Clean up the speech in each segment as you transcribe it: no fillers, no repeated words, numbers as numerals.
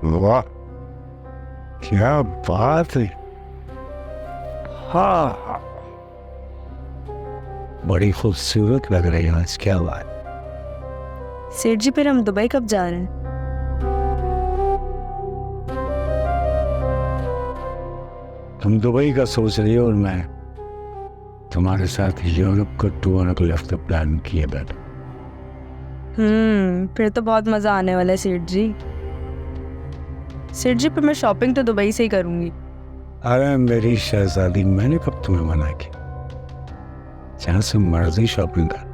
वाह, क्या बात है। हाँ हाँ, बड़ी खूबसूरत लग रही है आज। क्या बात। सेठ जी, फिर हम दुबई कब जा रहे हैं? तुम दुबई का सोच रही हो और मैं तुम्हारे साथ यूरोप का टूर अगले हफ्ते प्लान किए बैठा। फिर तो बहुत मजा आने वाला है सेठ जी। सेठ जी, फिर मैं शॉपिंग तो दुबई से ही करूंगी। अरे मेरी शहजादी, मैंने कब तुम्हें मना किया? जहां से मर्जी शॉपिंग कर।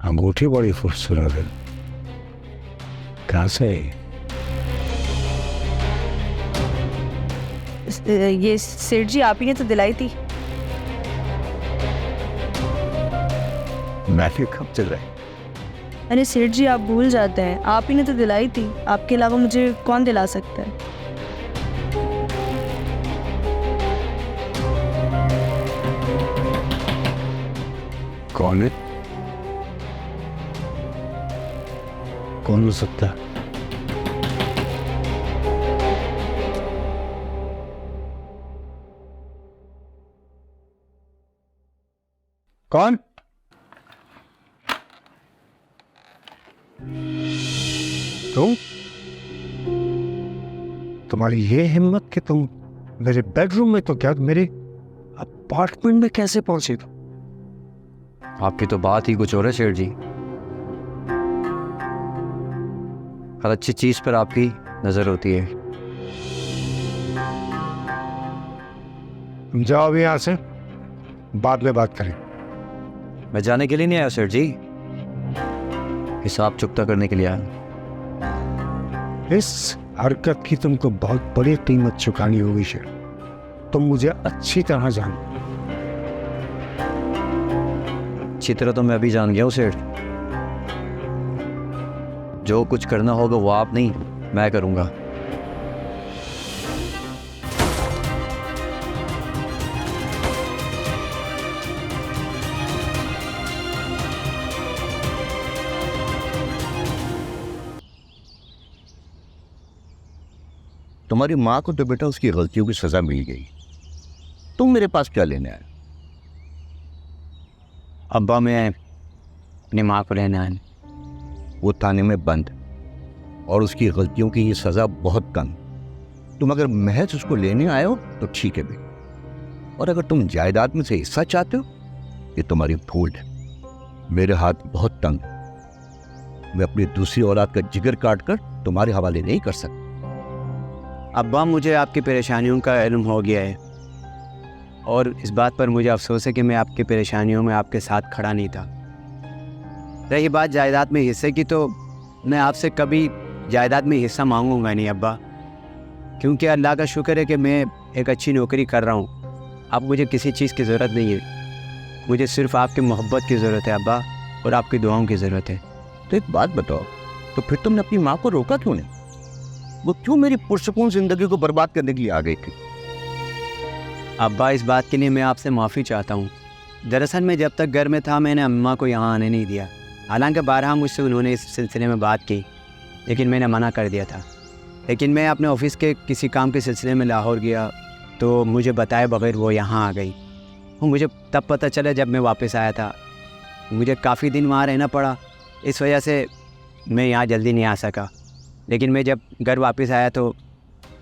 अंगूठी बड़ी खूबसूरत है। कहाँ से? ये सेठ जी आप ही ने तो दिलाई थी। मैंने कब दिलाई? अरे सेठ जी, आप भूल जाते हैं, आप ही ने तो दिलाई थी। आपके अलावा मुझे कौन दिला सकता है? कौन है? कौन हो सकता है? कौन? तुम? तुम्हारी ये हिम्मत कि तुम मेरे बेडरूम में, तो क्या मेरे अपार्टमेंट में कैसे पहुंचे तुम? आपकी तो बात ही कुछ और है शेर जी। हर अच्छी चीज पर आपकी नजर होती है। तुम जाओ अभी यहां से, बाद में बात करें। मैं जाने के लिए नहीं आया शेर जी, हिसाब चुकता करने के लिए आया। इस हरकत की तुमको बहुत बड़ी कीमत चुकानी होगी शेर। तुम मुझे अच्छी तरह जानते। अच्छी तरह तो मैं अभी जान गया हूँ सेठ। जो कुछ करना होगा वो आप नहीं, मैं करूंगा। तुम्हारी माँ को तो बेटा उसकी गलतियों की सजा मिल गई, तुम मेरे पास क्या लेने आए? अब्बा, मैं अपनी माँ को लेने आया। वो थाने में बंद और उसकी गलतियों की ये सजा बहुत कम। तुम अगर महज उसको लेने आए हो तो ठीक है भी, और अगर तुम जायदाद में से हिस्सा चाहते हो, ये तुम्हारी भूल है। मेरे हाथ बहुत तंग, मैं अपनी दूसरी औलाद का जिगर काट कर तुम्हारे हवाले नहीं कर सकता। अब्बा, मुझे आपकी परेशानियों का इल्म हो गया है और इस बात पर मुझे अफसोस है कि मैं आपकी परेशानियों में आपके साथ खड़ा नहीं था। रही बात जायदाद में हिस्से की, तो मैं आपसे कभी जायदाद में हिस्सा मांगूंगा नहीं अब्बा, क्योंकि अल्लाह का शुक्र है कि मैं एक अच्छी नौकरी कर रहा हूँ। अब मुझे किसी चीज़ की ज़रूरत नहीं है। मुझे सिर्फ़ आपकी मोहब्बत की ज़रूरत है अब्बा, और आपकी दुआओं की ज़रूरत है। तो एक बात बताओ, तो फिर तुमने अपनी माँ को रोका क्यों नहीं? वो क्यों मेरी पुरसकून जिंदगी को बर्बाद करने के लिए आ गई थी? अब्बा, इस बात के लिए मैं आपसे माफ़ी चाहता हूँ। दरअसल मैं जब तक घर में था, मैंने अम्मा को यहाँ आने नहीं दिया। हालांकि बारहा मुझसे उन्होंने इस सिलसिले में बात की, लेकिन मैंने मना कर दिया था। लेकिन मैं अपने ऑफिस के किसी काम के सिलसिले में लाहौर गया, तो मुझे बताए बगैर वो यहाँ आ गई। वो मुझे तब पता चला जब मैं वापस आया था। मुझे काफ़ी दिन वहाँ रहना पड़ा, इस वजह से मैं यहाँ जल्दी नहीं आ सका। लेकिन मैं जब घर वापस आया तो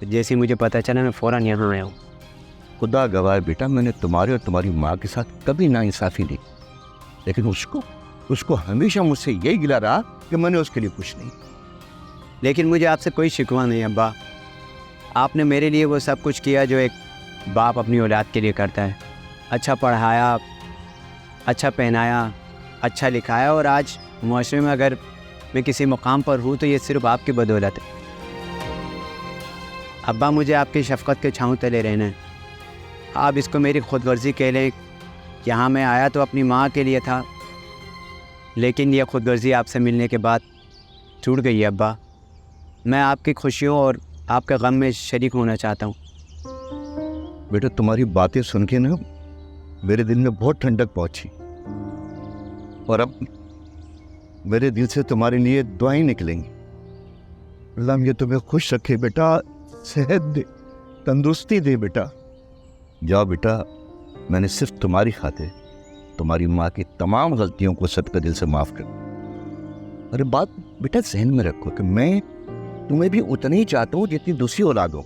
जैसे ही मुझे पता चला, मैं फ़ौरन यहाँ आया हूँ। खुदा गवाह बेटा, मैंने तुम्हारे और तुम्हारी माँ के साथ कभी नाइंसाफ़ी नहीं, लेकिन उसको हमेशा मुझसे यही गिला रहा कि मैंने उसके लिए कुछ नहीं। लेकिन मुझे आपसे कोई शिकवा नहीं अब्बा। आपने मेरे लिए वो सब कुछ किया जो एक बाप अपनी औलाद के लिए करता है। अच्छा पढ़ाया, अच्छा पहनाया, अच्छा लिखाया, और आज मुआशरे में अगर मैं किसी मुकाम पर हूँ तो ये सिर्फ आपकी बदौलत है। अब्बा, मुझे आपकी शफ़क़त के छाँव तले रहना है। आप इसको मेरी खुदगर्जी कह लें। यहाँ मैं आया तो अपनी माँ के लिए था, लेकिन यह खुदगर्जी आपसे मिलने के बाद छूट गई है अब्बा। मैं आपकी खुशियों और आपके गम में शरीक होना चाहता हूँ। बेटा, तुम्हारी बातें सुन के ना मेरे दिल में बहुत ठंडक पहुंची और अब मेरे दिल से तुम्हारे लिए दुआएं निकलेंगी। अल्लाह ये तुम्हें खुश रखे बेटा, सेहत दे, तंदुरुस्ती दे बेटा। जाओ बेटा, मैंने सिर्फ तुम्हारी खातिर तुम्हारी माँ की तमाम गलतियों को सदका दिल से माफ़ कर। अरे बात बेटा जहन में रखो कि मैं तुम्हें भी उतना ही चाहता हूँ जितनी दूसरी औलाद हो।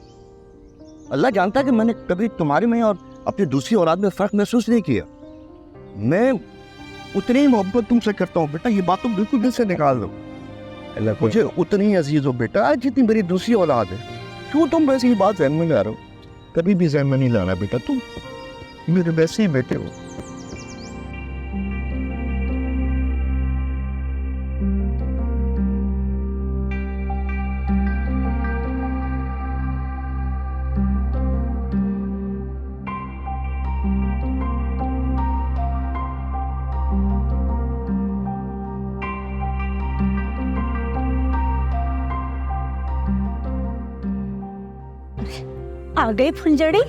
अल्लाह जानता है कि मैंने कभी तुम्हारे में और अपनी दूसरी औलाद में फ़र्क महसूस नहीं किया। मैं उतनी ही मोहब्बत तुमसे करता हूँ बेटा, ये बात तुम बिल्कुल दिल से निकाल दो। मुझे उतनी ही अजीज हो बेटा जितनी मेरी दूसरी औलाद है। क्यों तुम वैसे ही बात जहन में ला रहे हो? कभी भी जहन में नहीं लाना बेटा, तुम मेरे वैसे ही बेटे हो। आ गई फुलझड़ी।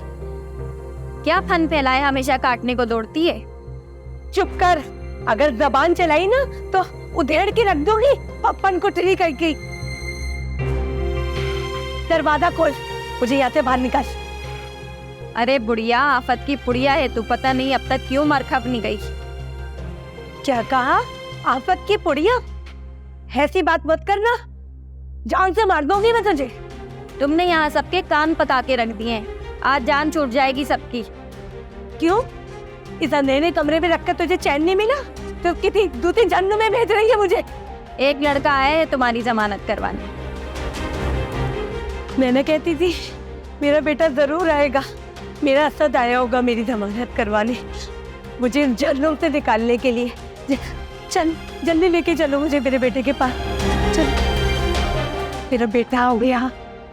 क्या फन फैलाए हमेशा काटने को दौड़ती है। चुप कर, अगर जबान चलाई ना तो उधेड़ के रख दूंगी पप्पन को टिरी करके। दरवाजा खोल, मुझे यहाँ से बाहर निकाल। अरे बुढ़िया, आफत की पुड़िया है तू, पता नहीं अब तक क्यों मर खप नहीं गई। क्या कहा? आफत की पुड़िया? ऐसी बात मत करना, जान से मार दूंगी मैं तुझे। तुमने यहाँ सबके कान पका के रख दिए हैं, आज जान छूट जाएगी सबकी। क्यों? इस अंधेरे कमरे में रखकर तुझे चैन नहीं मिला तो किसी दूसरी जन्म में भेज रही है मुझे? एक लड़का आया है तुम्हारी जमानत करवाने। मैंने कहती थी मेरा बेटा जरूर आएगा, मेरा असद आया होगा मेरी जमानत करवाने, मुझे जन्म से निकालने के लिए। चल जल्दी लेके चलो मुझे मेरे बेटे के पास। चल, मेरा बेटा हो गया।